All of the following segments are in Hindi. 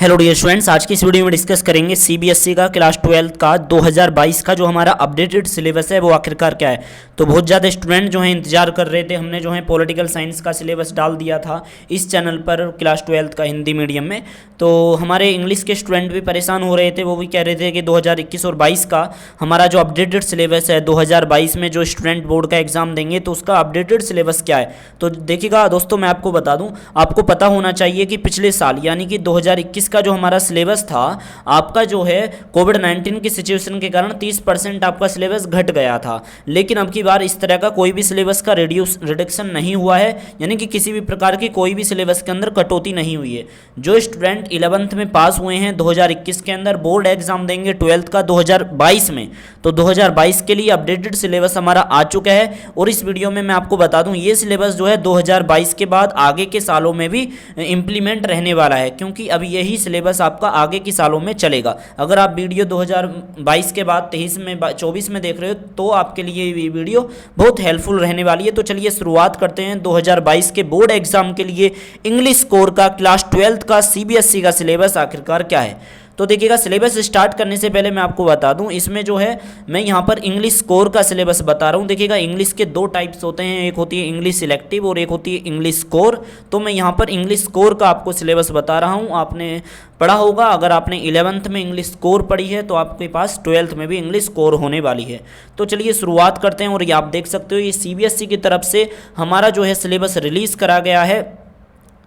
हेलो डियर स्टूडेंट्स, आज की इस वीडियो में डिस्कस करेंगे सीबीएसई का क्लास 12 का 2022 का जो हमारा अपडेटेड सिलेबस है वो आखिरकार क्या है। तो बहुत ज़्यादा स्टूडेंट जो हैं इंतजार कर रहे थे। हमने जो है पॉलिटिकल साइंस का सिलेबस डाल दिया था इस चैनल पर क्लास 12 का हिंदी मीडियम में। तो हमारे इंग्लिश के स्टूडेंट भी परेशान हो रहे थे, वो भी कह रहे थे कि 2021 और 22 का हमारा जो अपडेटेड सिलेबस है 2022 में जो स्टूडेंट बोर्ड का एग्जाम देंगे तो उसका अपडेटेड सिलेबस क्या है। तो देखिएगा दोस्तों, मैं आपको बता दूं, आपको पता होना चाहिए कि पिछले साल यानी कि 2021 का जो हमारा सिलेबस था, आपका जो है कोविड-19 की सिचुएशन के कारण 30% आपका सिलेबस घट गया था। लेकिन अब की बार इस तरह का कोई भी सिलेबस का रिडक्शन नहीं हुआ है, यानी कि किसी भी प्रकार की कोई भी सिलेबस के अंदर कटौती नहीं हुई है। जो स्टूडेंट 11th में पास हुए हैं 2021 के अंदर, बोर्ड एग्जाम देंगे 12th का 2022 में, तो 2022 के लिए अपडेटेड सिलेबस हमारा आ चुका है। और इस वीडियो में मैं आपको बता दूं, ये सिलेबस जो है 2022 के बाद आगे के सालों में भी इंप्लीमेंट रहने वाला है, क्योंकि अब यही सिलेबस आपका आगे की सालों में चलेगा। अगर आप वीडियो 2022 के बाद 23 में 24 में देख रहे हो तो आपके लिए ये वीडियो बहुत हेल्पफुल रहने वाली है। तो चलिए शुरुआत करते हैं 2022 के बोर्ड एग्जाम के लिए इंग्लिश कोर का क्लास 12 का सीबीएसई का सिलेबस आखिरकार क्या है। तो देखिएगा, सिलेबस स्टार्ट करने से पहले मैं आपको बता दूं, इसमें जो है मैं यहाँ पर इंग्लिश कोर का सिलेबस बता रहा हूँ। देखिएगा, इंग्लिश के दो टाइप्स होते हैं, एक होती है इंग्लिश सिलेक्टिव और एक होती है इंग्लिश कोर। तो मैं यहाँ पर इंग्लिश कोर का आपको सिलेबस बता रहा हूँ। आपने पढ़ा होगा, अगर आपने 11th में इंग्लिश कोर पढ़ी है तो आपके पास 12th में भी इंग्लिश कोर होने वाली है। तो चलिए शुरुआत करते हैं। और ये आप देख सकते हो, ये सीबीएसई की तरफ से हमारा जो है सिलेबस रिलीज़ करा गया है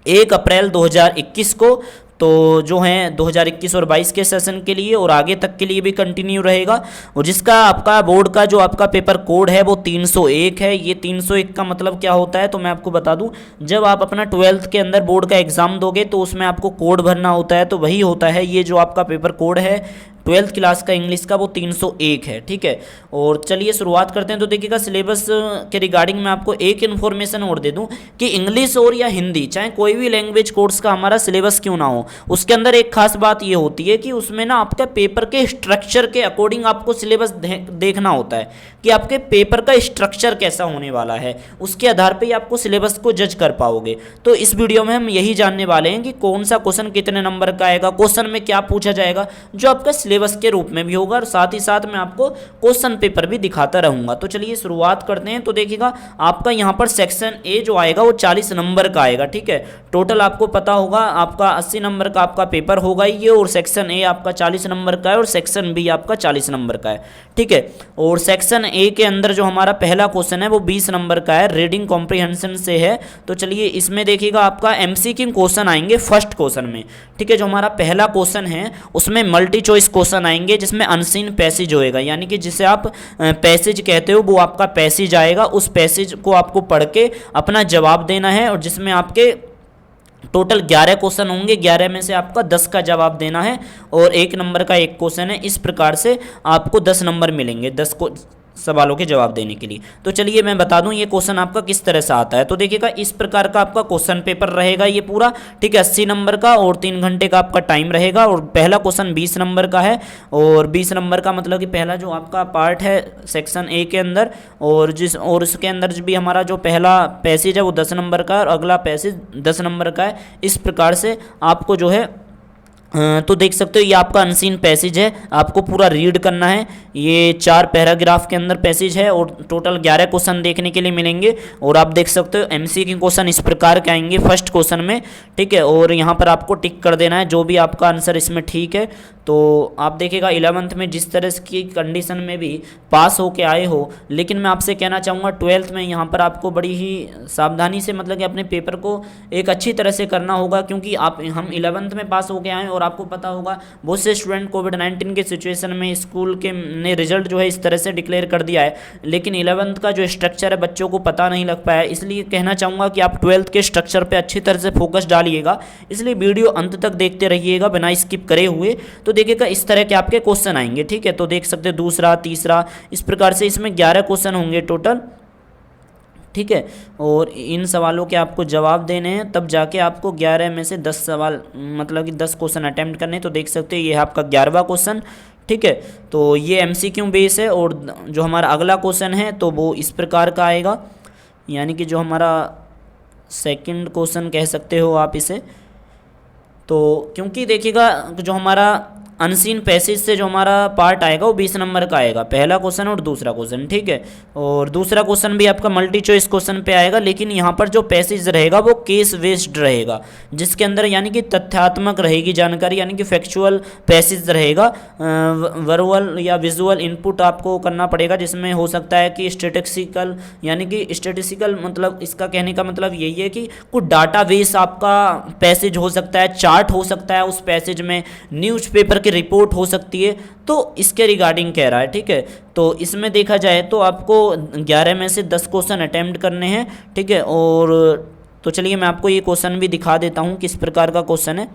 1 अप्रैल 2021 को। तो जो है 2021 और 22 के सेशन के लिए और आगे तक के लिए भी कंटिन्यू रहेगा। और जिसका आपका बोर्ड का जो आपका पेपर कोड है वो 301 है। ये 301 का मतलब क्या होता है तो मैं आपको बता दूं, जब आप अपना 12th के अंदर बोर्ड का एग्ज़ाम दोगे तो उसमें आपको कोड भरना होता है, तो वही होता है ये जो आपका पेपर कोड है 12th क्लास का इंग्लिश का, वो 301 है। ठीक है, और चलिए शुरुआत करते हैं। तो देखिएगा, सिलेबस के रिगार्डिंग मैं आपको एक इन्फॉर्मेशन और दे दूं कि इंग्लिश और या हिंदी, चाहे कोई भी लैंग्वेज कोर्स का हमारा सिलेबस क्यों ना हो, उसके अंदर एक खास बात ये होती है कि उसमें ना आपका पेपर के स्ट्रक्चर के अकॉर्डिंग आपको सिलेबस देखना होता है कि आपके पेपर का स्ट्रक्चर कैसा होने वाला है। उसके आधार पर ही आपको सिलेबस को जज कर पाओगे। तो इस वीडियो में हम यही जानने वाले हैं कि कौन सा क्वेश्चन कितने नंबर का आएगा, क्वेश्चन में क्या पूछा जाएगा, जो आपका सिलेबस के रूप में भी होगा, और साथ ही साथ मैं आपको क्वेश्चन पेपर भी दिखाता रहूंगा। तो चलिए शुरुआत करते हैं। तो देखिएगा, आपका यहां पर सेक्शन ए जो आएगा वो 40 नंबर का आएगा। ठीक है, टोटल आपको पता होगा आपका 80 नंबर का आपका पेपर होगा ये, और सेक्शन ए आपका 40 नंबर का है और सेक्शन बी आपका 40 नंबर का है। ठीक है, और सेक्शन ए के अंदर जो हमारा पहला क्वेश्चन है वो 20 नंबर का है, रीडिंग कॉम्प्रिहेंशन से है। तो चलिए इसमें देखिएगा आपका एमसीक्यू क्वेश्चन आएंगे फर्स्ट क्वेश्चन में। ठीक है, जो हमारा पहला क्वेश्चन है उसमें मल्टी चॉइस क्वेश्चन आएंगे, जिसमें अनसीन पैसेज होएगा, यानी कि जिसे आप पैसेज कहते हो वो आपका पैसेज आएगा। उस पैसेज को आपको पढ़ के अपना जवाब देना है, और जिसमें आपके टोटल 11 क्वेश्चन होंगे, 11 में से आपका 10 का जवाब देना है और 1 नंबर का एक क्वेश्चन है। इस प्रकार से आपको 10 नंबर मिलेंगे 10 को सवालों के जवाब देने के लिए। तो चलिए मैं बता दूं ये क्वेश्चन आपका किस तरह से आता है। तो देखिएगा, इस प्रकार का आपका क्वेश्चन पेपर रहेगा ये पूरा। ठीक है, 80 नंबर का और 3 घंटे का आपका टाइम रहेगा। और पहला क्वेश्चन 20 नंबर का है, और 20 नंबर का मतलब कि पहला जो आपका पार्ट है सेक्शन ए के अंदर, और उसके अंदर भी हमारा जो पहला पैसेज है वो 10 नंबर का है और अगला पैसेज 10 नंबर का है। इस प्रकार से आपको जो है तो देख सकते हो ये आपका अनसीन पैसेज है, आपको पूरा रीड करना है। ये 4 पैराग्राफ के अंदर पैसेज है और टोटल 11 क्वेश्चन देखने के लिए मिलेंगे। और आप देख सकते हो एमसीक्यू क्वेश्चन इस प्रकार के आएंगे फर्स्ट क्वेश्चन में। ठीक है, और यहाँ पर आपको टिक कर देना है जो भी आपका आंसर इसमें ठीक है। तो आप देखिएगा 11th में जिस तरह की कंडीशन में भी पास होके आए हो, लेकिन मैं आपसे कहना चाहूँगा 12th में यहाँ पर आपको बड़ी ही सावधानी से मतलब कि अपने पेपर को एक अच्छी तरह से करना होगा, क्योंकि हम 11th में पास होके आए और आपको पता होगा बहुत से स्टूडेंट कोविड-19 के सिचुएशन में स्कूल के ने रिजल्ट जो है इस तरह से डिक्लेयर कर दिया है, लेकिन 11th का जो स्ट्रक्चर है बच्चों को पता नहीं लग पाया। इसलिए कहना चाहूँगा कि आप 12th के स्ट्रक्चर पर अच्छी तरह से फोकस डालिएगा, इसलिए वीडियो अंत तक देखते रहिएगा बिना स्किप करे हुए। तो देखिएगा इस तरह के आपके क्वेश्चन आएंगे। ठीक है, तो देख सकते हैं दूसरा, तीसरा, इस प्रकार से इसमें 11 क्वेश्चन होंगे टोटल। ठीक है, और इन सवालों के आपको जवाब देने हैं, तब जाके आपको 11 में से 10 सवाल मतलब कि 10 क्वेश्चन अटैम्प्ट करने हैं। तो देख सकते हैं ये है आपका 11वां क्वेश्चन। ठीक है, तो ये एमसीक्यू बेस है। और जो हमारा अगला क्वेश्चन है तो वो इस प्रकार का आएगा, यानी कि जो हमारा सेकंड क्वेश्चन कह सकते हो आप इसे। तो क्योंकि देखिएगा जो हमारा अनसीन पैसेज से जो हमारा पार्ट आएगा वो 20 नंबर का आएगा, पहला क्वेश्चन और दूसरा क्वेश्चन, ठीक है। और दूसरा क्वेश्चन भी आपका मल्टी चॉइस क्वेश्चन पे आएगा, लेकिन यहाँ पर जो पैसेज रहेगा वो केस बेस्ड रहेगा, जिसके अंदर यानी कि तथ्यात्मक रहेगी जानकारी, यानी कि फैक्चुअल पैसेज रहेगा। वर्बल या विजुअल इनपुट आपको करना पड़ेगा, जिसमें हो सकता है कि स्टेटिस्टिकल, यानी कि स्टेटिस्टिकल मतलब इसका कहने का मतलब यही है कि कुछ डाटाबेस आपका पैसेज हो सकता है, चार्ट हो सकता है उस पैसेज में, न्यूज़पेपर की रिपोर्ट हो सकती है, तो इसके रिगार्डिंग कह रहा है, ठीक है। तो इसमें देखा जाए तो आपको 11 में से 10 क्वेश्चन अटेम्प्ट करने हैं, ठीक है। और तो चलिए मैं आपको ये क्वेश्चन भी दिखा देता हूँ किस प्रकार का क्वेश्चन है।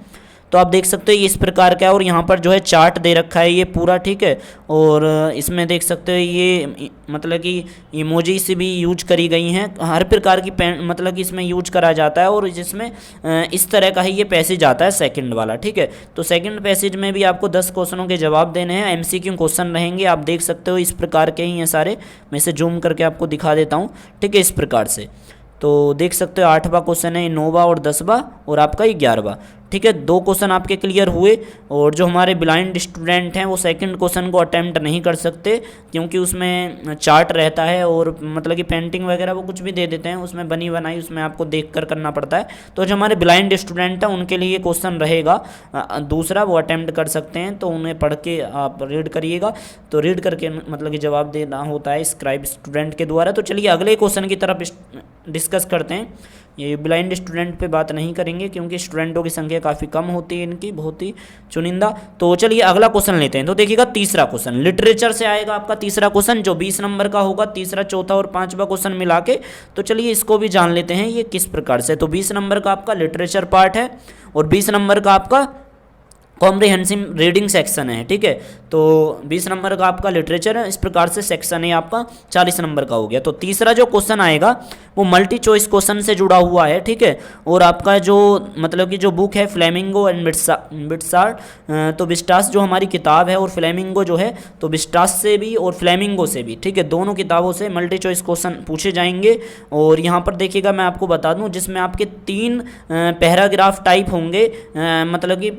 तो आप देख सकते हो ये इस प्रकार का है, और यहाँ पर जो है चार्ट दे रखा है ये पूरा, ठीक है। और इसमें देख सकते हो ये मतलब कि इमोजी से भी यूज करी गई हैं, हर प्रकार की मतलब कि इसमें यूज करा जाता है, और जिसमें इस तरह का ही ये पैसेज आता है सेकंड वाला, ठीक है। तो सेकंड पैसेज में भी आपको 10 क्वेश्चनों के जवाब देने हैं, एमसीक्यू क्वेश्चन रहेंगे, आप देख सकते हो इस प्रकार के ही हैं सारे। मैं इसे जूम करके आपको दिखा देता हूँ, ठीक है, इस प्रकार से। तो देख सकते हो 8वां क्वेश्चन है, 9वां और 10वां, और आपका 11वां, ठीक है। 2 क्वेश्चन आपके क्लियर हुए। और जो हमारे ब्लाइंड स्टूडेंट हैं वो सेकंड क्वेश्चन को अटेम्प्ट नहीं कर सकते, क्योंकि उसमें चार्ट रहता है, और मतलब कि पेंटिंग वगैरह वो कुछ भी दे देते हैं, उसमें बनी बनाई, उसमें आपको देख कर करना पड़ता है। तो जो हमारे ब्लाइंड स्टूडेंट हैं उनके लिए क्वेश्चन रहेगा दूसरा, वो अटेम्प्ट कर सकते हैं, तो उन्हें पढ़ के आप रीड करिएगा। तो रीड करके मतलब कि जवाब देना होता है स्क्राइब स्टूडेंट के द्वारा। तो चलिए अगले क्वेश्चन की तरफ डिस्कस करते हैं। ये ब्लाइंड स्टूडेंट पे बात नहीं करेंगे, क्योंकि स्टूडेंटों की संख्या काफ़ी कम होती है इनकी, बहुत ही चुनिंदा। तो चलिए अगला क्वेश्चन लेते हैं। तो देखिएगा तीसरा क्वेश्चन लिटरेचर से आएगा आपका तीसरा क्वेश्चन, जो 20 नंबर का होगा, तीसरा, चौथा और 5वां क्वेश्चन मिला के। तो चलिए इसको भी जान लेते हैं ये किस प्रकार से। तो 20 नंबर का आपका लिटरेचर पार्ट है, और 20 नंबर का आपका कॉम्प्रिहेंसिव रीडिंग सेक्शन है, ठीक है। तो 20 नंबर का आपका लिटरेचर है, इस प्रकार से सेक्शन है आपका 40 नंबर का हो गया। तो तीसरा जो क्वेश्चन आएगा वो मल्टी चॉइस क्वेश्चन से जुड़ा हुआ है, ठीक है। और आपका जो मतलब कि जो बुक है फ्लेमिंगो एंड बिट्सार्ट, तो बिस्टास जो हमारी किताब है, और फ्लेमिंगो जो है, तो बिस्टास से भी और फ्लेमिंगो से भी, ठीक है, दोनों किताबों से मल्टी चॉइस क्वेश्चन पूछे जाएंगे। और यहाँ पर देखिएगा मैं आपको बता दूँ, जिसमें आपके 3 पैराग्राफ टाइप होंगे, मतलब कि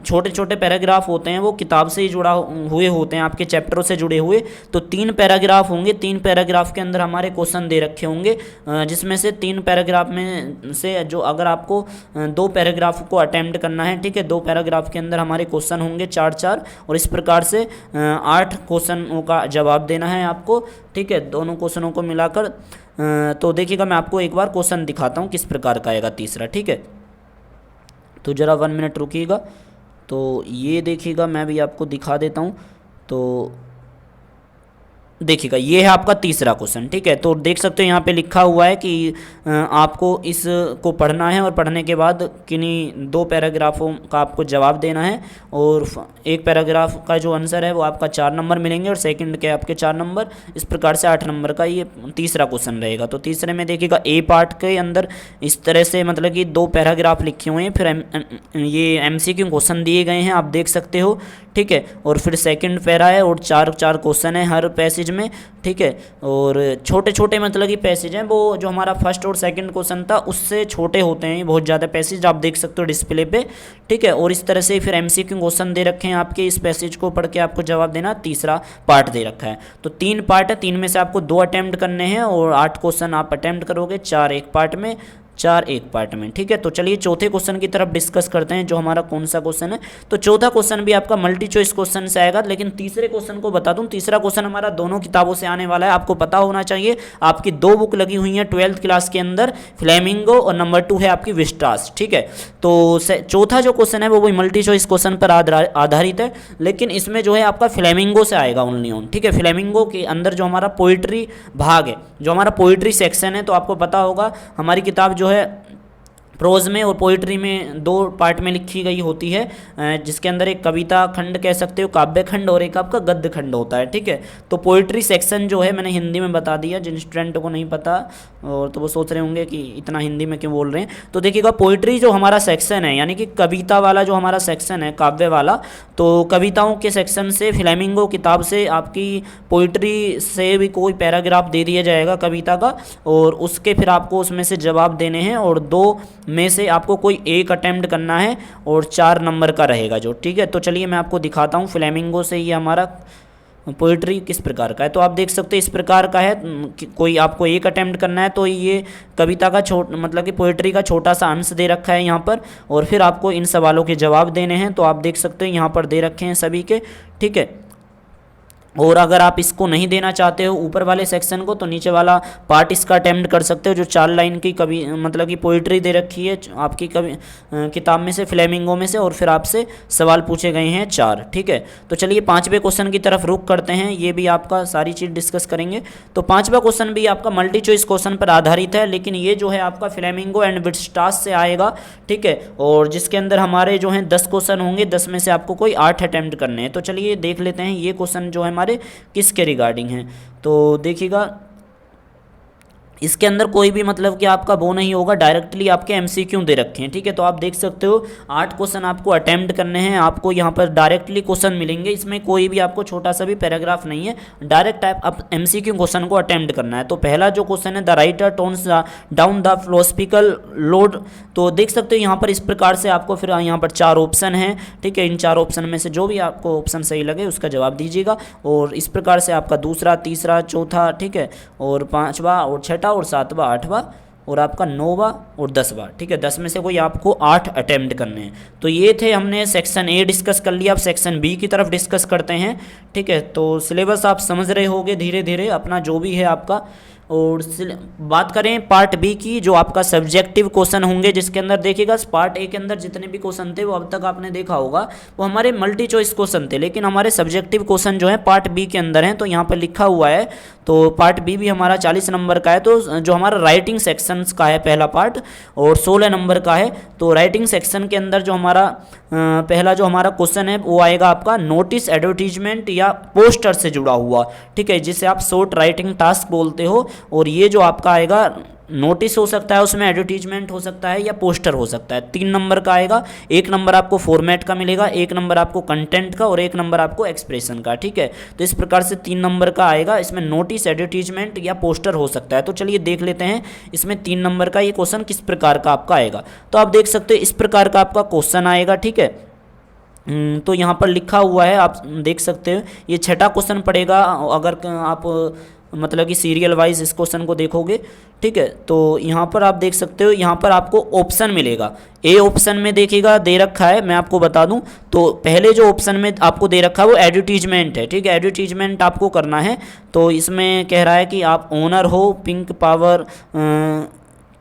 छोटे छोटे पैराग्राफ होते हैं, वो किताब से ही जुड़ा हुए होते हैं, आपके चैप्टरों से जुड़े हुए। तो 3 पैराग्राफ होंगे, 3 पैराग्राफ के अंदर हमारे क्वेश्चन दे रखे होंगे, जिसमें से 3 पैराग्राफ में से जो अगर आपको 2 पैराग्राफ को अटेम्प्ट करना है, ठीक है, 2 पैराग्राफ के अंदर हमारे क्वेश्चन होंगे 4-4, और इस प्रकार से 8 क्वेश्चनों का जवाब देना है आपको, ठीक है, दोनों क्वेश्चनों को मिलाकर। तो देखिएगा मैं आपको एक बार क्वेश्चन दिखाता हूँ किस प्रकार का आएगा तीसरा, ठीक है। तो ज़रा 1 मिनट रुकिएगा। तो ये देखिएगा मैं भी आपको दिखा देता हूँ। तो देखिएगा ये है आपका तीसरा क्वेश्चन, ठीक है। तो देख सकते हो यहाँ पे लिखा हुआ है कि आपको इसको पढ़ना है, और पढ़ने के बाद किन्हीं 2 पैराग्राफों का आपको जवाब देना है, और एक पैराग्राफ का जो आंसर है वो आपका 4 नंबर मिलेंगे, और सेकंड के आपके 4 नंबर, इस प्रकार से 8 नंबर का ये तीसरा क्वेश्चन रहेगा। तो तीसरे में देखिएगा ए पार्ट के अंदर इस तरह से मतलब कि 2 पैराग्राफ लिखे हुए हैं, फिर ये MCQ क्वेश्चन दिए गए हैं, आप देख सकते हो, ठीक है। और फिर सेकंड पैरा है, और 4-4 क्वेश्चन है हर पैसेज में, ठीक है। और छोटे छोटे मतलब कि पैसेज हैं, वो जो हमारा फर्स्ट और सेकंड क्वेश्चन था उससे छोटे होते हैं बहुत ज़्यादा पैसेज, आप देख सकते हो डिस्प्ले पे, ठीक है। और इस तरह से फिर MCQ क्वेश्चन दे रखे हैं आपके, इस पैसेज को पढ़ के आपको जवाब देना, तीसरा पार्ट दे रखा है। तो 3 पार्ट है, 3 में से आपको 2 अटैम्प्ट करने हैं, और 8 क्वेश्चन आप अटैम्प्ट करोगे, 4 एक पार्ट में, 4 एक पार्ट में, ठीक है। तो चलिए चौथे क्वेश्चन की तरफ डिस्कस करते हैं, जो हमारा कौन सा क्वेश्चन है। तो चौथा क्वेश्चन भी आपका मल्टी चॉइस क्वेश्चन से आएगा, लेकिन तीसरे क्वेश्चन को बता दूं, तीसरा क्वेश्चन हमारा दोनों किताबों से आने वाला है, आपको पता होना चाहिए। आपकी 2 बुक लगी हुई हैं 12th क्लास के अंदर, फ्लेमिंगो, और नंबर 2 है आपकी विस्टास, ठीक है। तो चौथा जो क्वेश्चन है वो मल्टी चॉइस क्वेश्चन पर आधारित है, लेकिन इसमें जो है आपका फ्लेमिंगो से आएगा ओनली ऑन, ठीक है। फ्लेमिंगो के अंदर जो हमारा पोइट्री भाग है, जो हमारा पोइट्री सेक्शन है, तो आपको पता होगा हमारी किताब जो है प्रोज में और पोइट्री में 2 पार्ट में लिखी गई होती है, जिसके अंदर एक कविता खंड कह सकते हो, काव्य खंड, और एक आपका गद्य खंड होता है, ठीक है। तो पोइट्री सेक्शन जो है मैंने हिंदी में बता दिया, जिन स्टूडेंटों को नहीं पता और तो वो सोच रहे होंगे कि इतना हिंदी में क्यों बोल रहे हैं। तो देखिएगा पोइट्री जो हमारा सेक्शन है, यानी कि कविता वाला जो हमारा सेक्शन है, काव्य वाला, तो कविताओं के सेक्शन से फ्लेमिंगो किताब से आपकी पोइट्री से भी कोई पैराग्राफ दे दिया जाएगा कविता का, और उसके फिर आपको उसमें से जवाब देने हैं, और 2 में से आपको कोई एक अटेम्प्ट करना है, और 4 नंबर का रहेगा जो, ठीक है। तो चलिए मैं आपको दिखाता हूँ फ्लेमिंगो से ये हमारा पोइट्री किस प्रकार का है। तो आप देख सकते हैं इस प्रकार का है, कोई आपको एक अटेम्प्ट करना है, तो ये कविता का मतलब कि पोइट्री का छोटा सा अंश दे रखा है यहाँ पर, और फिर आपको इन सवालों के जवाब देने हैं। तो आप देख सकते हैं यहाँ पर दे रखे हैं सभी के, ठीक है। और अगर आप इसको नहीं देना चाहते हो ऊपर वाले सेक्शन को, तो नीचे वाला पार्ट इसका अटेम्प्ट कर सकते हो, जो 4 लाइन की कवि मतलब कि पोइट्री दे रखी है आपकी किताब में से, फ्लेमिंगो में से, और फिर आपसे सवाल पूछे गए हैं 4, ठीक है। तो चलिए 5वें क्वेश्चन की तरफ रुख करते हैं, ये भी आपका सारी चीज़ डिस्कस करेंगे। तो 5वां क्वेश्चन भी आपका मल्टी चॉइस क्वेश्चन पर आधारित है, लेकिन ये जो है आपका फ्लेमिंगो एंड विटस्टास से आएगा, ठीक है। और जिसके अंदर हमारे जो हैं 10 क्वेश्चन होंगे, 10 में से आपको कोई 8 अटेम्प्ट करने हैं। तो चलिए देख लेते हैं ये क्वेश्चन जो है हमारे किसके रिगार्डिंग है। तो देखिएगा इसके अंदर कोई भी मतलब कि आपका वो नहीं होगा, डायरेक्टली आपके एमसीक्यू दे रखे हैं, ठीक है। तो आप देख सकते हो 8 क्वेश्चन आपको अटेम्प्ट करने हैं, आपको यहाँ पर डायरेक्टली क्वेश्चन मिलेंगे, इसमें कोई भी आपको छोटा सा भी पैराग्राफ नहीं है, डायरेक्ट आप एमसीक्यू क्वेश्चन को अटेम्प्ट करना है। तो पहला जो क्वेश्चन है, the writer tones down the philosophical load. तो देख सकते हो यहाँ पर इस प्रकार से आपको फिर यहाँ पर 4 ऑप्शन हैं, ठीक है। इन 4 ऑप्शन में से जो भी आपको ऑप्शन सही लगे उसका जवाब दीजिएगा, और इस प्रकार से आपका दूसरा, तीसरा, चौथा, ठीक है, और 5वां और 6वां और 7वां, 8वां और आपका 9वां और 10वां, ठीक है। 10 में से कोई आपको 8 अटेम्प्ट करने हैं। तो ये थे, हमने सेक्शन ए डिस्कस कर लिया, अब सेक्शन बी की तरफ डिस्कस करते हैं, ठीक है। तो सिलेबस आप समझ रहे होंगे धीरे धीरे अपना जो भी है आपका। और बात करें पार्ट बी की, जो आपका सब्जेक्टिव क्वेश्चन होंगे, जिसके अंदर देखिएगा पार्ट ए के अंदर जितने भी क्वेश्चन थे वो अब तक आपने देखा होगा वो हमारे मल्टी चॉइस क्वेश्चन थे, लेकिन हमारे सब्जेक्टिव क्वेश्चन जो है पार्ट बी के अंदर हैं। तो यहाँ पर लिखा हुआ है, तो पार्ट बी भी हमारा 40 नंबर का है। तो जो हमारा राइटिंग सेक्शंस का है पहला पार्ट, और 16 नंबर का है। तो राइटिंग सेक्शन के अंदर जो हमारा पहला जो हमारा क्वेश्चन है वो आएगा आपका नोटिस, एडवर्टीजमेंट या पोस्टर से जुड़ा हुआ, ठीक है, जिसे आप शॉर्ट राइटिंग टास्क बोलते हो। और ये जो आपका आएगा नोटिस हो सकता है, उसमें एडवर्टीजमेंट हो सकता है या पोस्टर हो सकता है। 3 नंबर का आएगा, 1 नंबर आपको फॉर्मेट का मिलेगा, 1 नंबर आपको कंटेंट का, और 1 नंबर आपको एक्सप्रेशन का, ठीक है। तो इस प्रकार से 3 नंबर का आएगा, इसमें नोटिस, एडवर्टीजमेंट या पोस्टर हो सकता है। तो चलिए देख लेते हैं इसमें 3 नंबर का ये क्वेश्चन किस प्रकार का आपका आएगा। तो आप देख सकते हो इस प्रकार का आपका क्वेश्चन आएगा, ठीक है। तो यहाँ पर लिखा हुआ है, आप देख सकते हो ये 6वां क्वेश्चन पड़ेगा अगर आप मतलब कि सीरियल वाइज इस क्वेश्चन को देखोगे, ठीक है। तो यहाँ पर आप देख सकते हो, यहाँ पर आपको ऑप्शन मिलेगा। ए ऑप्शन में देखिएगा दे रखा है, मैं आपको बता दूं, तो पहले जो ऑप्शन में आपको दे रखा है वो एडवर्टीजमेंट है, ठीक है। एडवर्टीजमेंट आपको करना है। तो इसमें कह रहा है कि आप ओनर हो, pink power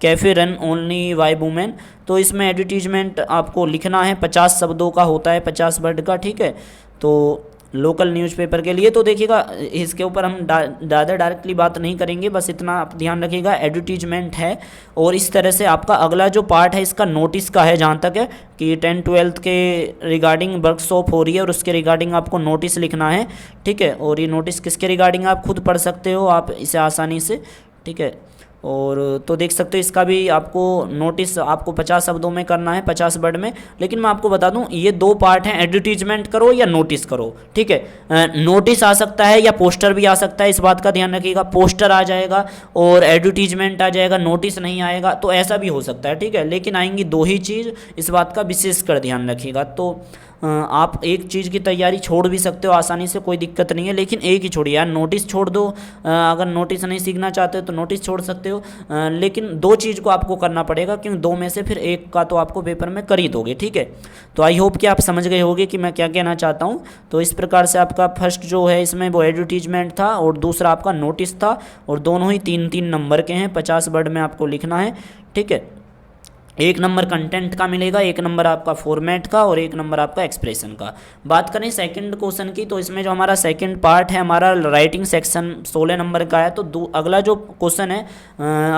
cafe run only by women. तो इसमें एडवर्टीजमेंट आपको लिखना है, 50 शब्दों का होता है, 50 वर्ड का, ठीक है। तो लोकल न्यूज़पेपर के लिए तो देखिएगा इसके ऊपर हम ज़्यादा डायरेक्टली बात नहीं करेंगे, बस इतना आप ध्यान रखिएगा एडवर्टीजमेंट है। और इस तरह से आपका अगला जो पार्ट है इसका नोटिस का है, जहाँ तक है कि 10-12 के रिगार्डिंग वर्कशॉप हो रही है और उसके रिगार्डिंग आपको नोटिस लिखना है, ठीक है। और ये नोटिस किसके रिगार्डिंग आप खुद पढ़ सकते हो आप इसे आसानी से, ठीक है। और तो देख सकते हो इसका भी आपको नोटिस आपको 50 शब्दों में करना है, 50 वर्ड में। लेकिन मैं आपको बता दूं ये 2 पार्ट हैं, एडवर्टीजमेंट करो या नोटिस करो, ठीक है। नोटिस आ सकता है या पोस्टर भी आ सकता है, इस बात का ध्यान रखिएगा। पोस्टर आ जाएगा और एडवर्टीजमेंट आ जाएगा, नोटिस नहीं आएगा, तो ऐसा भी हो सकता है, ठीक है। लेकिन आएंगी 2 ही चीज़, इस बात का विशेष कर ध्यान रखिएगा। तो आप एक चीज़ की तैयारी छोड़ भी सकते हो आसानी से, कोई दिक्कत नहीं है, लेकिन एक ही छोड़िए यार, नोटिस छोड़ दो। अगर नोटिस नहीं सीखना चाहते हो तो नोटिस छोड़ सकते हो, लेकिन 2 चीज़ को आपको करना पड़ेगा, क्योंकि 2 में से फिर 1 का तो आपको पेपर में कर ही दोगे, ठीक है। तो आई होप कि आप समझ गए होंगे कि मैं क्या कहना चाहता हूँ। तो इस प्रकार से आपका फर्स्ट जो है इसमें वो एडवर्टीजमेंट था और दूसरा आपका नोटिस था, और दोनों ही 3-3 नंबर के हैं, 50 वर्ड में आपको लिखना है, ठीक है। 1 नंबर कंटेंट का मिलेगा, 1 नंबर आपका फॉर्मेट का और 1 नंबर आपका एक्सप्रेशन का। बात करें सेकंड क्वेश्चन की, तो इसमें जो हमारा सेकंड पार्ट है हमारा राइटिंग सेक्शन 16 नंबर का है। तो अगला जो क्वेश्चन है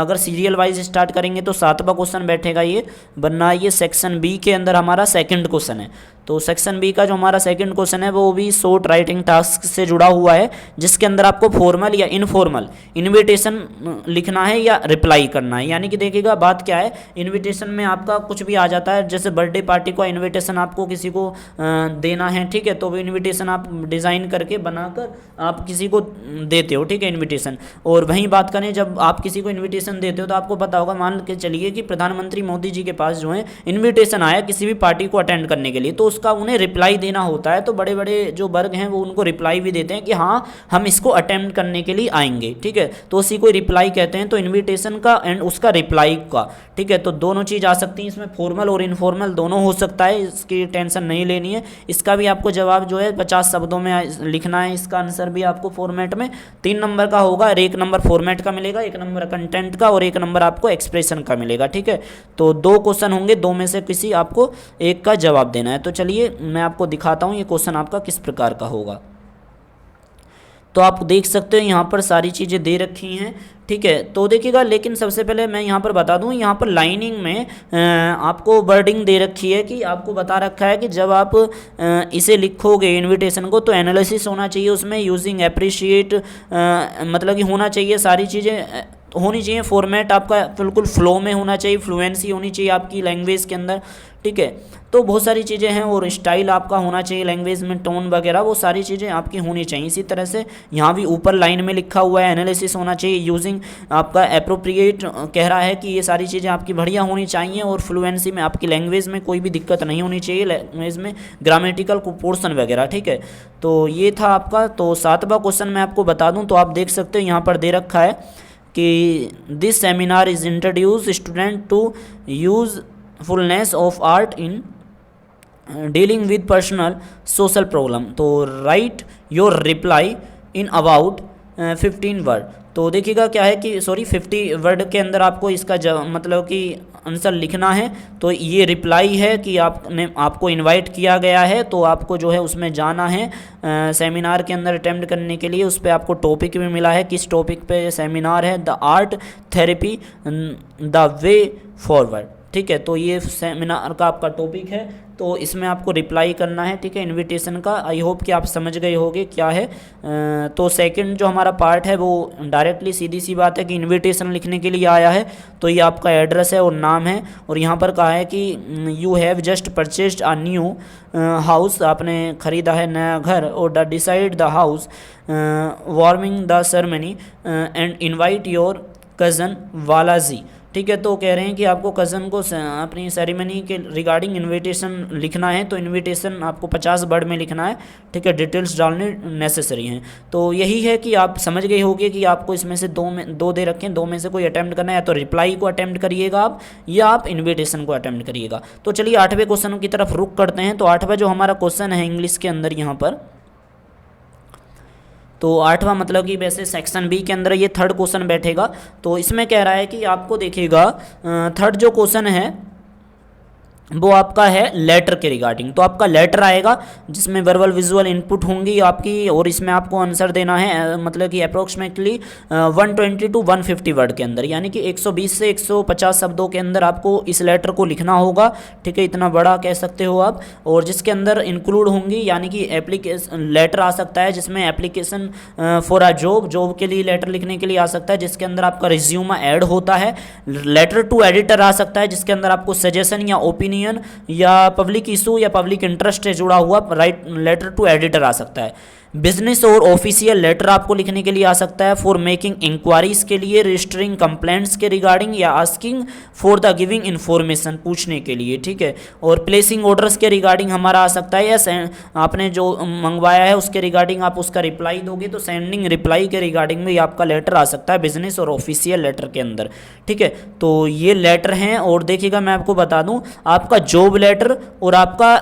अगर सीरियल वाइज स्टार्ट करेंगे तो 7वां क्वेश्चन बैठेगा ये, वरना ये सेक्शन बी के अंदर हमारा सेकंड क्वेश्चन है। तो सेक्शन बी का जो हमारा सेकंड क्वेश्चन है वो भी शॉर्ट राइटिंग टास्क से जुड़ा हुआ है, जिसके अंदर आपको फॉर्मल या इनफॉर्मल इन्विटेशन लिखना है या रिप्लाई करना है। यानी कि देखिएगा बात क्या है, इन्विटेशन में आपका कुछ भी आ जाता है, जैसे बर्थडे पार्टी का इनविटेशन आपको किसी को देना है, ठीक है, तो वो इनविटेशन आप डिज़ाइन करके बनाकर आप किसी को देते हो, ठीक है, इनविटेशन। और वहीं बात करें जब आप किसी को इनविटेशन देते हो तो आपको पता होगा, मान के चलिए कि प्रधानमंत्री मोदी जी के पास जो है इनविटेशन आया किसी भी पार्टी को अटेंड करने के लिए, तो उसका उन्हें रिप्लाई देना होता है। तो बड़े बड़े जो वर्ग हैं वो उनको रिप्लाई भी देते हैं कि हाँ हम इसको अटेम्प्ट करने के लिए आएंगे, ठीक है, तो उसी को रिप्लाई कहते हैं। तो इनविटेशन का एंड उसका रिप्लाई का, ठीक है, तो दोनों चीज़ आ सकती हैं इसमें, फॉर्मल और इनफॉर्मल दोनों हो सकता है, इसकी टेंशन नहीं लेनी है। इसका भी आपको जवाब जो है 50 शब्दों में लिखना है, इसका आंसर भी आपको फॉर्मेट में 3 नंबर का होगा, और 1 नंबर फॉर्मेट का मिलेगा, 1 नंबर कंटेंट का और 1 नंबर आपको एक्सप्रेशन का मिलेगा, ठीक है। तो 2 क्वेश्चन होंगे, 2 में से किसी आपको एक का जवाब देना है। तो चलिए मैं आपको दिखाता हूँ ये क्वेश्चन आपका किस प्रकार का होगा। तो आप देख सकते हो यहाँ पर सारी चीज़ें दे रखी हैं, ठीक है, तो देखिएगा। लेकिन सबसे पहले मैं यहाँ पर बता दूँ, यहाँ पर लाइनिंग में आपको वर्डिंग दे रखी है कि आपको बता रखा है कि जब आप इसे लिखोगे इनविटेशन को तो एनालिसिस होना चाहिए उसमें, यूजिंग अप्रिशिएट, मतलब कि होना चाहिए, सारी चीज़ें होनी चाहिए, फॉर्मेट आपका बिल्कुल फ्लो में होना चाहिए, फ्लुएंसी होनी चाहिए आपकी लैंग्वेज के अंदर, ठीक है, तो बहुत सारी चीज़ें हैं, और स्टाइल आपका होना चाहिए लैंग्वेज में, टोन वगैरह वो सारी चीज़ें आपकी होनी चाहिए। इसी तरह से यहाँ भी ऊपर लाइन में लिखा हुआ है एनालिसिस होना चाहिए, यूजिंग आपका अप्रोप्रिएट कह रहा है कि ये सारी चीज़ें आपकी बढ़िया होनी चाहिए, और फ्लुएंसी में आपकी लैंग्वेज में कोई भी दिक्कत नहीं होनी चाहिए, लैंग्वेज में ग्रामेटिकल पोर्शन वगैरह, ठीक है। तो ये था आपका। तो 7वां क्वेश्चन मैं आपको बता दूँ, तो आप देख सकते हो यहाँ पर दे रखा है कि this seminar is introduce student to usefulness of art in dealing with personal social problem. तो write your reply in about 15 word. तो देखिएगा क्या है कि 50 वर्ड के अंदर आपको इसका मतलब कि आंसर लिखना है। तो ये रिप्लाई है कि आपको इनवाइट किया गया है, तो आपको जो है उसमें जाना है सेमिनार के अंदर अटेम्प्ट करने के लिए। उस पर आपको टॉपिक भी मिला है, किस टॉपिक पे सेमिनार है, the art therapy the way forward, ठीक है। तो ये सेमिनार का आपका टॉपिक है, तो इसमें आपको रिप्लाई करना है, ठीक है, इनविटेशन का। आई होप कि आप समझ गए होंगे क्या है। तो सेकंड जो हमारा पार्ट है वो डायरेक्टली सीधी सी बात है कि इनविटेशन लिखने के लिए आया है, तो ये आपका एड्रेस है और नाम है, और यहाँ पर कहा है कि you have just purchased a new house, आपने ख़रीदा है नया घर, और the decide the house warming the ceremony and invite your cousin वालाजी, ठीक है। तो कह रहे हैं कि आपको कज़न को अपनी सेरेमनी के रिगार्डिंग इनविटेशन लिखना है, तो इनविटेशन आपको 50 वर्ड में लिखना है, ठीक है, डिटेल्स डालने नेसेसरी हैं। तो यही है कि आप समझ गए होंगे कि आपको इसमें से दो दे रखें, 2 में से कोई अटैम्प्ट करना है, तो रिप्लाई को अटैम्प्ट करिएगा आप, या आप इन्विटेशन को अटैम्प्ट करिएगा। तो चलिए 8वें क्वेश्चन की तरफ रुक करते हैं। तो 8वां जो हमारा क्वेश्चन है इंग्लिश के अंदर यहाँ पर, तो 8वां मतलब कि वैसे सेक्शन बी के अंदर ये 3rd क्वेश्चन बैठेगा। तो इसमें कह रहा है कि आपको देखिएगा 3rd जो क्वेश्चन है वो आपका है लेटर के रिगार्डिंग। तो आपका लेटर आएगा जिसमें वर्बल विजुअल इनपुट होंगी आपकी, और इसमें आपको आंसर देना है मतलब कि अप्रोक्सीमेटली 120 to 150 वर्ड के अंदर, यानी कि 120 से 150 शब्दों के अंदर आपको इस लेटर को लिखना होगा, ठीक है, इतना बड़ा कह सकते हो आप। और जिसके अंदर इंक्लूड होंगी, यानी कि एप्लीकेशन लेटर आ सकता है जिसमें एप्लीकेशन फॉर अ जॉब के लिए लेटर लिखने के लिए आ सकता है, जिसके अंदर आपका रिज्यूमा ऐड होता है। लेटर टू एडिटर आ सकता है जिसके अंदर आपको सजेशन या ओपिनियन या पब्लिक इशू या पब्लिक इंटरेस्ट से जुड़ा हुआ राइट लेटर टू एडिटर आ सकता है। बिजनेस और ऑफिशियल लेटर आपको लिखने के लिए आ सकता है फॉर मेकिंग इंक्वायरीज के लिए, रजिस्टरिंग कंप्लेंट्स के रिगार्डिंग, या asking for the giving information पूछने के लिए, ठीक है। और प्लेसिंग ऑर्डर्स के रिगार्डिंग हमारा आ सकता है, या आपने जो मंगवाया है उसके रिगार्डिंग आप उसका रिप्लाई दोगे, तो सेंडिंग रिप्लाई के रिगार्डिंग में आपका लेटर आ सकता है बिजनेस और ऑफिशियल लेटर के अंदर, ठीक है। तो ये लेटर हैं। और देखिएगा मैं आपको बता दूं, आपका जॉब लेटर और आपका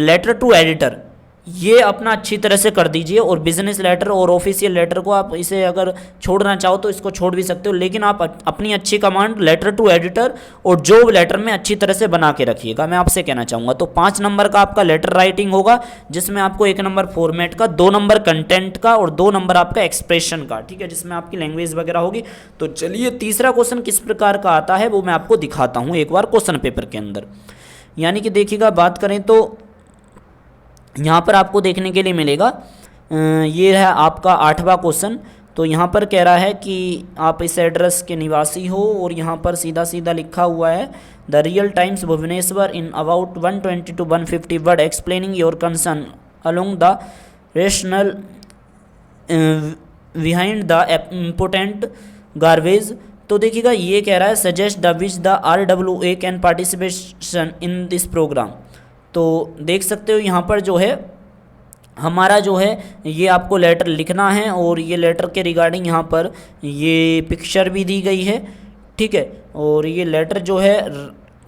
लेटर टू एडिटर ये अपना अच्छी तरह से कर दीजिए, और बिजनेस लेटर और ऑफिशियल लेटर को आप इसे अगर छोड़ना चाहो तो इसको छोड़ भी सकते हो, लेकिन आप अपनी अच्छी कमांड लेटर टू एडिटर और जॉब लेटर में अच्छी तरह से बना के रखिएगा, मैं आपसे कहना चाहूँगा। तो 5 नंबर का आपका लेटर राइटिंग होगा जिसमें आपको 1 नंबर फॉर्मेट का, 2 नंबर कंटेंट का और 2 नंबर आपका एक्सप्रेशन का, ठीक है, जिसमें आपकी लैंग्वेज वगैरह होगी। तो चलिए तीसरा क्वेश्चन किस प्रकार का आता है वो मैं आपको दिखाता हूँ एक बार क्वेश्चन पेपर के अंदर। यानी कि देखिएगा बात करें तो यहाँ पर आपको देखने के लिए मिलेगा, ये है आपका 8वां क्वेश्चन। तो यहाँ पर कह रहा है कि आप इस एड्रेस के निवासी हो, और यहाँ पर सीधा सीधा लिखा हुआ है the real times Bhubaneswar in about 120 to 150 word explaining your concern along the rational behind the important garbage. तो देखिएगा ये कह रहा है suggest the which the RWA can participation in this program. तो देख सकते हो यहाँ पर जो है हमारा जो है ये आपको लेटर लिखना है और ये लेटर के रिगार्डिंग यहाँ पर ये पिक्चर भी दी गई है, ठीक है। और ये लेटर जो है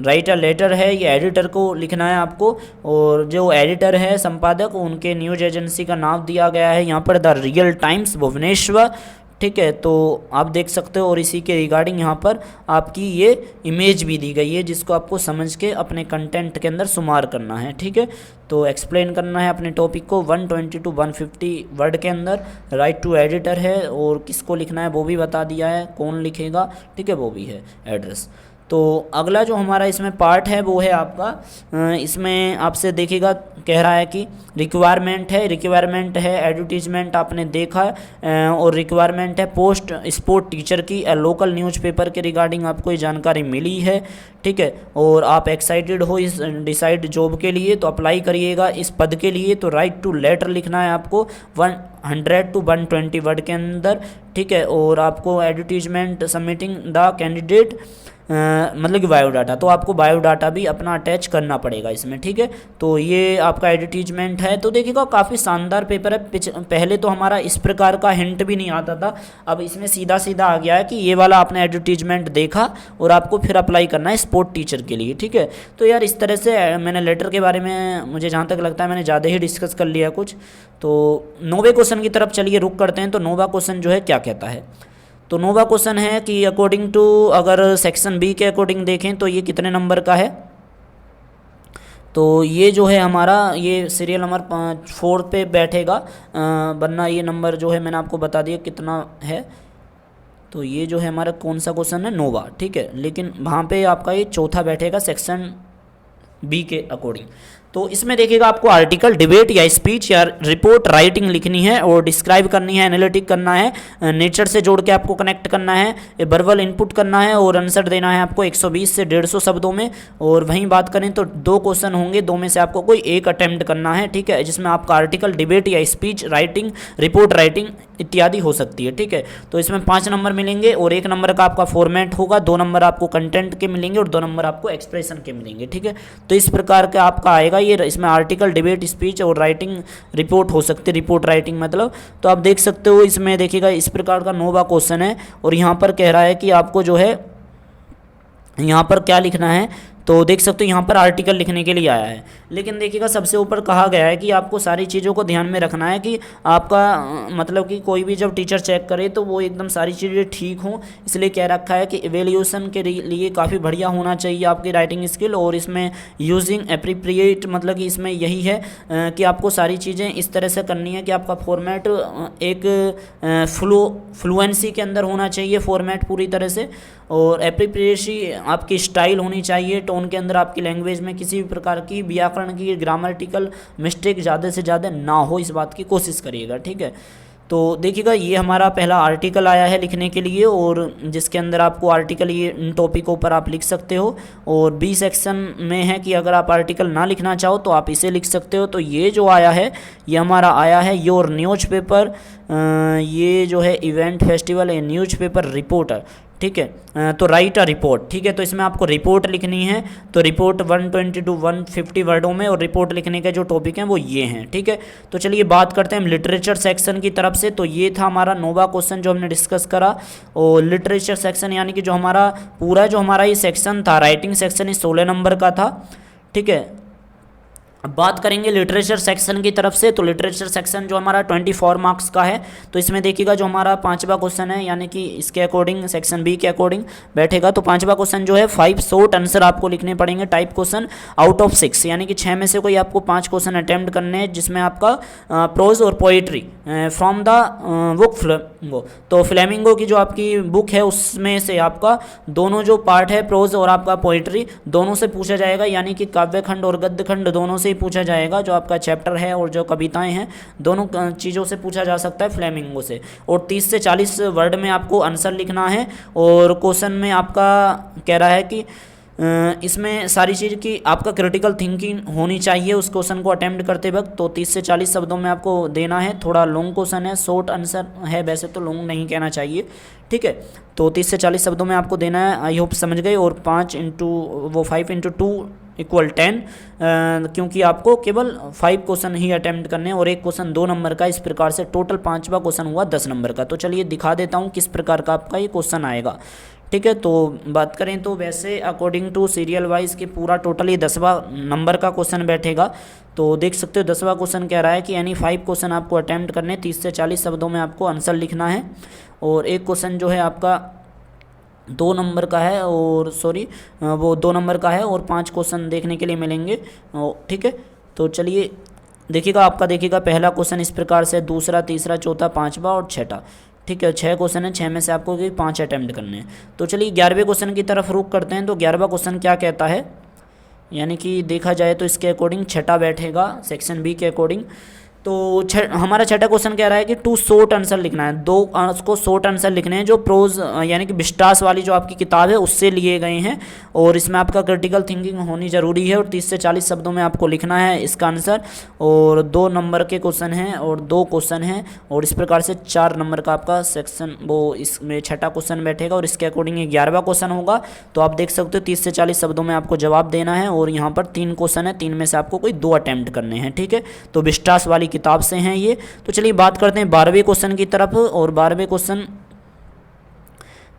राइटर लेटर है, ये एडिटर को लिखना है आपको, और जो एडिटर है संपादक उनके न्यूज एजेंसी का नाम दिया गया है यहाँ पर द रियल टाइम्स भुवनेश्वर, ठीक है। तो आप देख सकते हो और इसी के रिगार्डिंग यहाँ पर आपकी ये इमेज भी दी गई है जिसको आपको समझ के अपने कंटेंट के अंदर शुमार करना है, ठीक है। तो एक्सप्लेन करना है अपने टॉपिक को 120 to 150 वर्ड के अंदर। राइट टू एडिटर है और किसको लिखना है वो भी बता दिया है, कौन लिखेगा, ठीक है, वो भी है एड्रेस। तो अगला जो हमारा इसमें पार्ट है वो है आपका, इसमें आपसे देखिएगा कह रहा है कि रिक्वायरमेंट है एडवर्टीजमेंट आपने देखा है, और रिक्वायरमेंट है पोस्ट स्पोर्ट टीचर की लोकल न्यूज़पेपर के रिगार्डिंग आपको ये जानकारी मिली है, ठीक है। और आप एक्साइटेड हो इस डिसाइड जॉब के लिए तो अप्लाई करिएगा इस पद के लिए। तो राइट टू लेटर लिखना है आपको 100 to 120 वर्ड के अंदर, ठीक है। और आपको एडवर्टीजमेंट सबमिटिंग द कैंडिडेट मतलब कि बायोडाटा, तो आपको बायोडाटा भी अपना अटैच करना पड़ेगा इसमें, ठीक है। तो ये आपका एडवर्टीजमेंट है। तो देखिएगा काफ़ी शानदार पेपर है। पहले तो हमारा इस प्रकार का हिंट भी नहीं आता था, अब इसमें सीधा सीधा आ गया है कि ये वाला आपने एडवर्टीजमेंट देखा और आपको फिर अप्लाई करना है स्पोर्ट टीचर के लिए, ठीक है। तो यार इस तरह से मैंने लेटर के बारे में मुझे जहाँ तक लगता है मैंने ज़्यादा ही डिस्कस कर लिया कुछ। तो 9वें क्वेश्चन की तरफ चलिए रुक करते हैं। तो 9वां क्वेश्चन जो है क्या कहता है, तो 9वां क्वेश्चन है कि अकॉर्डिंग टू अगर सेक्शन बी के अकॉर्डिंग देखें तो ये कितने नंबर का है। तो ये जो है हमारा ये सीरियल नंबर 4 पे बैठेगा, वरना ये नंबर जो है मैंने आपको बता दिया कितना है। तो ये जो है हमारा कौन सा क्वेश्चन है 9वां, ठीक है, लेकिन वहाँ पे आपका ये चौथा बैठेगा सेक्शन बी के अकॉर्डिंग। तो इसमें देखिएगा आपको आर्टिकल, डिबेट या स्पीच या रिपोर्ट राइटिंग लिखनी है और डिस्क्राइब करनी है, एनालिटिक करना है, नेचर से जोड़ के आपको कनेक्ट करना है, वर्बल इनपुट करना है और आंसर देना है आपको 120 से 150 शब्दों में। और वहीं बात करें तो 2 क्वेश्चन होंगे, 2 में से आपको कोई एक अटेम्प्ट करना है, ठीक है, जिसमें आपका आर्टिकल, डिबेट या स्पीच राइटिंग, रिपोर्ट राइटिंग इत्यादि हो सकती है, ठीक है। तो इसमें 5 नंबर मिलेंगे और 1 नंबर का आपका फॉर्मेट होगा, 2 नंबर आपको कंटेंट के मिलेंगे और 2 नंबर आपको एक्सप्रेशन के मिलेंगे, ठीक है। तो इस प्रकार का आपका आएगा ये, इसमें आर्टिकल, डिबेट, स्पीच और राइटिंग, रिपोर्ट हो सकती है, रिपोर्ट राइटिंग मतलब। तो आप देख सकते हो इसमें देखिएगा इस प्रकार का 9वां क्वेश्चन है और यहाँ पर कह रहा है कि आपको जो है यहाँ पर क्या लिखना है। तो देख सकते हो यहाँ पर आर्टिकल लिखने के लिए आया है, लेकिन देखिएगा सबसे ऊपर कहा गया है कि आपको सारी चीज़ों को ध्यान में रखना है कि आपका मतलब कि कोई भी जब टीचर चेक करे तो वो एकदम सारी चीज़ें ठीक हों, इसलिए कह रखा है कि एवेल्यूशन के लिए काफ़ी बढ़िया होना चाहिए आपकी राइटिंग स्किल। और इसमें यूजिंग एप्रीप्रिएट मतलब कि इसमें यही है कि आपको सारी चीज़ें इस तरह से करनी है कि आपका फॉर्मेट एक फ्लुएंसी के अंदर होना चाहिए, फॉर्मेट पूरी तरह से। और एप्रीप्रिएसी आपकी स्टाइल होनी चाहिए, टोन के अंदर आपकी लैंग्वेज में किसी भी प्रकार की व्याकरण की ग्रामेटिकल मिस्टेक ज़्यादा से ज़्यादा ना हो, इस बात की कोशिश करिएगा, ठीक है। तो देखिएगा ये हमारा पहला आर्टिकल आया है लिखने के लिए, और जिसके अंदर आपको आर्टिकल ये इन टॉपिकों पर आप लिख सकते हो। और बी सेक्शन में है कि अगर आप आर्टिकल ना लिखना चाहो तो आप इसे लिख सकते हो। तो ये जो आया है ये हमारा आया है योर न्यूज़पेपर, ये जो है इवेंट फेस्टिवल ए न्यूज़पेपर रिपोर्टर, ठीक है। तो राइट अ रिपोर्ट, ठीक है। तो इसमें आपको रिपोर्ट लिखनी है, तो रिपोर्ट 120 to 150 वर्डों में, और रिपोर्ट लिखने के जो टॉपिक हैं वो ये हैं, ठीक है। तो चलिए बात करते हैं हम लिटरेचर सेक्शन की तरफ से। तो ये था हमारा 9वां क्वेश्चन जो हमने डिस्कस करा। और लिटरेचर सेक्शन यानी कि जो हमारा पूरा जो हमारा ये सेक्शन था, राइटिंग सेक्शन, ये 16 नंबर का था, ठीक है। अब बात करेंगे लिटरेचर सेक्शन की तरफ से। तो लिटरेचर सेक्शन जो हमारा 24 मार्क्स का है। तो इसमें देखिएगा जो हमारा 5वां क्वेश्चन है, यानी कि इसके अकॉर्डिंग सेक्शन बी के अकॉर्डिंग बैठेगा। तो 5वां क्वेश्चन जो है 5 शॉर्ट आंसर आपको लिखने पड़ेंगे, टाइप क्वेश्चन आउट ऑफ 6, यानी कि 6 में से कोई आपको 5 क्वेश्चन अटेम्प्ट करने हैं, जिसमें आपका प्रोज और poetry from the book flamingo. तो फ्लेमिंगो की जो आपकी बुक है उसमें से आपका दोनों जो पार्ट है, प्रोज और आपका पोइट्री, दोनों से पूछा जाएगा, यानी कि काव्य खंड और गद्य खंड दोनों से पूछा जाएगा। जो आपका चैप्टर है और जो कविताएं हैं दोनों चीज़ों से पूछा जा सकता है फ्लेमिंगो से। और 30 से 40 वर्ड में आपको आंसर लिखना है। और क्वेश्चन में आपका कह रहा है कि इसमें सारी चीज़ की आपका क्रिटिकल थिंकिंग होनी चाहिए उस क्वेश्चन को अटेम्प्ट करते वक्त। तो 30 से 40 शब्दों में आपको देना है। थोड़ा लॉन्ग क्वेश्चन है, शॉर्ट आंसर है, वैसे तो लॉन्ग नहीं कहना चाहिए, ठीक है। तो 30 से 40 शब्दों में आपको देना है। आई होप समझ गए। और 5 × 2 = 10, क्योंकि आपको केवल 5 क्वेश्चन ही अटेम्प्ट करने हैं और एक क्वेश्चन 2 नंबर का। इस प्रकार से टोटल 5वां क्वेश्चन हुआ 10 नंबर का। तो चलिए दिखा देता हूँ किस प्रकार का आपका ये क्वेश्चन आएगा, ठीक है। तो बात करें तो वैसे अकॉर्डिंग टू सीरियल वाइज के पूरा टोटल ये 10वां नंबर का क्वेश्चन बैठेगा। तो देख सकते हो 10वां क्वेश्चन कह रहा है कि यानी 5 क्वेश्चन आपको अटेम्प्ट करने, 30 से 40 शब्दों में आपको आंसर लिखना है। और एक क्वेश्चन जो है आपका 2 नंबर का है, और वो 2 नंबर का है, और 5 क्वेश्चन देखने के लिए मिलेंगे, ठीक है। तो चलिए देखिएगा, आपका देखिएगा पहला क्वेश्चन इस प्रकार से, दूसरा, तीसरा, चौथा, 5वां और 6वां, ठीक है। 6 क्वेश्चन है, 6 में से आपको 5 अटेम्प्ट करने हैं। तो चलिए 11वें क्वेश्चन की तरफ रुख करते हैं। तो 11वां क्वेश्चन क्या कहता है, यानी कि देखा जाए तो इसके अकॉर्डिंग 6वां बैठेगा सेक्शन बी के अकॉर्डिंग। तो हमारा 6वां क्वेश्चन कह रहा है कि 2 शॉर्ट आंसर लिखना है। 2 उसको शॉर्ट आंसर लिखने हैं जो प्रोज यानी कि विस्टास वाली जो आपकी किताब है उससे लिए गए हैं, और इसमें आपका क्रिटिकल थिंकिंग होनी जरूरी है। और 30 से 40 शब्दों में आपको लिखना है इसका आंसर। और 2 नंबर के क्वेश्चन हैं और 2 क्वेश्चन हैं, और इस प्रकार से 4 नंबर का आपका सेक्शन वो इसमें 6वां क्वेश्चन बैठेगा। और इसके अकॉर्डिंग 11वां क्वेश्चन होगा। तो आप देख सकते हो 30 से 40 शब्दों में आपको जवाब देना है, और यहाँ पर 3 क्वेश्चन है, 3 में से आपको कोई 2 अटेम्प्ट करने हैं, ठीक है। तो विस्टास वाली किताब से हैं ये। तो चलिए बात करते हैं 12वें क्वेश्चन की तरफ। और 12वें क्वेश्चन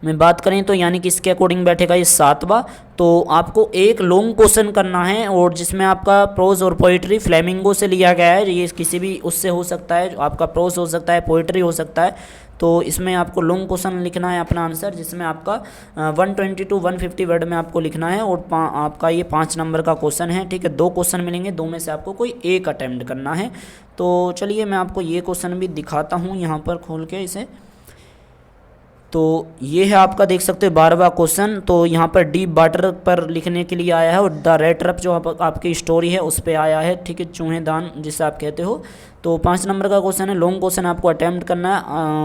में बात करें तो यानी कि इसके अकॉर्डिंग बैठेगा ये 7वां। तो आपको एक लॉन्ग क्वेश्चन करना है, और जिसमें आपका प्रोज और पोइट्री फ्लेमिंगो से लिया गया है। ये किसी भी उससे हो सकता है, आपका प्रोज हो सकता है, पोइट्री हो सकता है। तो इसमें आपको लॉन्ग क्वेश्चन लिखना है अपना आंसर, जिसमें आपका 120 to 150 वर्ड में आपको लिखना है। और आपका ये 5 नंबर का क्वेश्चन है, ठीक है। 2 क्वेश्चन मिलेंगे, 2 में से आपको कोई एक अटेम्प्ट करना है। तो चलिए मैं आपको ये क्वेश्चन भी दिखाता हूँ यहाँ पर खोल के इसे। तो ये है आपका, देख सकते हो 12वां क्वेश्चन। तो यहाँ पर डीप वाटर पर लिखने के लिए आया है, और द रेड ट्रप जो आपकी स्टोरी है उस पर आया है, ठीक है, चूहेदान जिसे आप कहते हो। तो 5 नंबर का क्वेश्चन है, लॉन्ग क्वेश्चन आपको अटेम्प्ट करना है,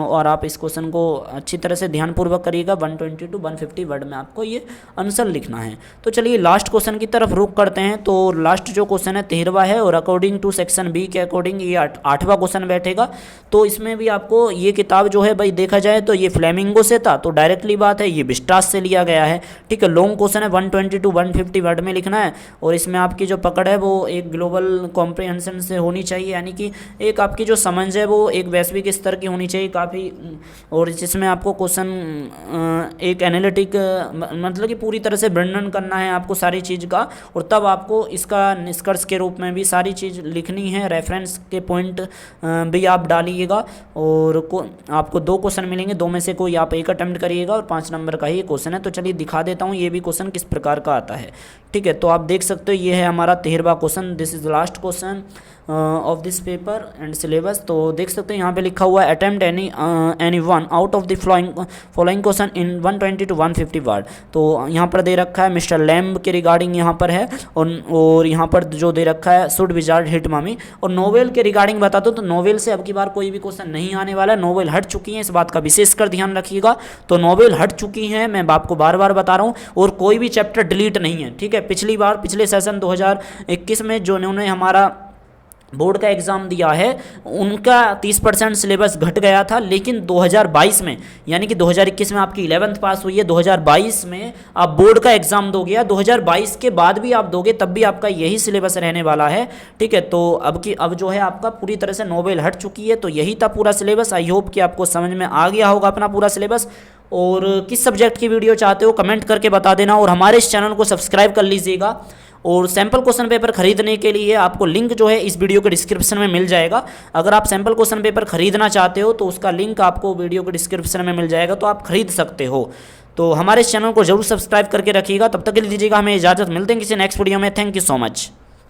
और आप इस क्वेश्चन को अच्छी तरह से ध्यानपूर्वक करिएगा। 120 to 150 वर्ड में आपको ये आंसर लिखना है। तो चलिए लास्ट क्वेश्चन की तरफ रुख करते हैं। तो लास्ट जो क्वेश्चन है 13वां है, और अकॉर्डिंग टू सेक्शन बी के अकॉर्डिंग ये 8वां क्वेश्चन बैठेगा। तो इसमें भी आपको ये किताब जो है भाई देखा जाए तो ये फ्लेमिंगो से था, तो डायरेक्टली बात है ये विस्टास से लिया गया है, ठीक है। लॉन्ग क्वेश्चन है, 120 to 150 वर्ड में लिखना है, और इसमें आपकी जो पकड़ है वो एक ग्लोबल कॉम्प्रिहेंशन से होनी चाहिए, यानी कि एक आपकी जो समझ है वो एक वैश्विक स्तर की होनी चाहिए काफ़ी। और जिसमें आपको क्वेश्चन एक एनालिटिक मतलब कि पूरी तरह से वर्णन करना है आपको सारी चीज़ का, और तब आपको इसका निष्कर्ष के रूप में भी सारी चीज़ लिखनी है। रेफरेंस के पॉइंट भी आप डालिएगा। और आपको 2 क्वेश्चन मिलेंगे, 2 में से कोई आप एक अटेम्प्ट करिएगा, और 5 नंबर का ही क्वेश्चन है। तो चलिए दिखा देता हूँ ये भी क्वेश्चन किस प्रकार का आता है, ठीक है। तो आप देख सकते हो ये है हमारा 13वां क्वेश्चन। This is last question of this paper and syllabus. तो देख सकते हैं यहाँ पे लिखा हुआ है attempt any one out of the following question in 120 to 150 word. तो यहाँ पर दे रखा है मिस्टर लैम्ब के रिगार्डिंग यहाँ पर है, और यहाँ पर जो दे रखा है शुड विजार्ड हिट ममी। और नोवेल के रिगार्डिंग बता दो तो नोवेल से अब की बार कोई भी क्वेश्चन नहीं आने वाला है, नोवेल हट चुकी है, इस बात का विशेषकर ध्यान रखिएगा। तो नोवेल हट चुकी है, मैं आपको बार बार बता रहा हूँ, और कोई भी चैप्टर डिलीट नहीं है, ठीक है। पिछले सेशन 2021 में जो उन्होंने हमारा बोर्ड का एग्ज़ाम दिया है उनका 30% सिलेबस घट गया था, लेकिन 2022 में यानी कि 2021 में आपकी 11th पास हुई है, 2022 में आप बोर्ड का एग्ज़ाम दोगे, या 2022 के बाद भी आप दोगे तब भी आपका यही सिलेबस रहने वाला है, ठीक है। तो अब जो है आपका पूरी तरह से नोवेल हट चुकी है। तो यही था पूरा सिलेबस। आई होप कि आपको समझ में आ गया होगा अपना पूरा सिलेबस। और किस सब्जेक्ट की वीडियो चाहते हो कमेंट करके बता देना, और हमारे इस चैनल को सब्सक्राइब कर लीजिएगा। और सैम्पल क्वेश्चन पेपर खरीदने के लिए आपको लिंक जो है इस वीडियो के डिस्क्रिप्शन में मिल जाएगा। अगर आप सैम्पल क्वेश्चन पेपर खरीदना चाहते हो तो उसका लिंक आपको वीडियो के डिस्क्रिप्शन में मिल जाएगा, तो आप खरीद सकते हो। तो हमारे इस चैनल को जरूर सब्सक्राइब करके रखिएगा। तब तक के लिए दीजिएगा हमें इजाज़त, मिलते हैं किसी नेक्स्ट वीडियो में। Thank you so much.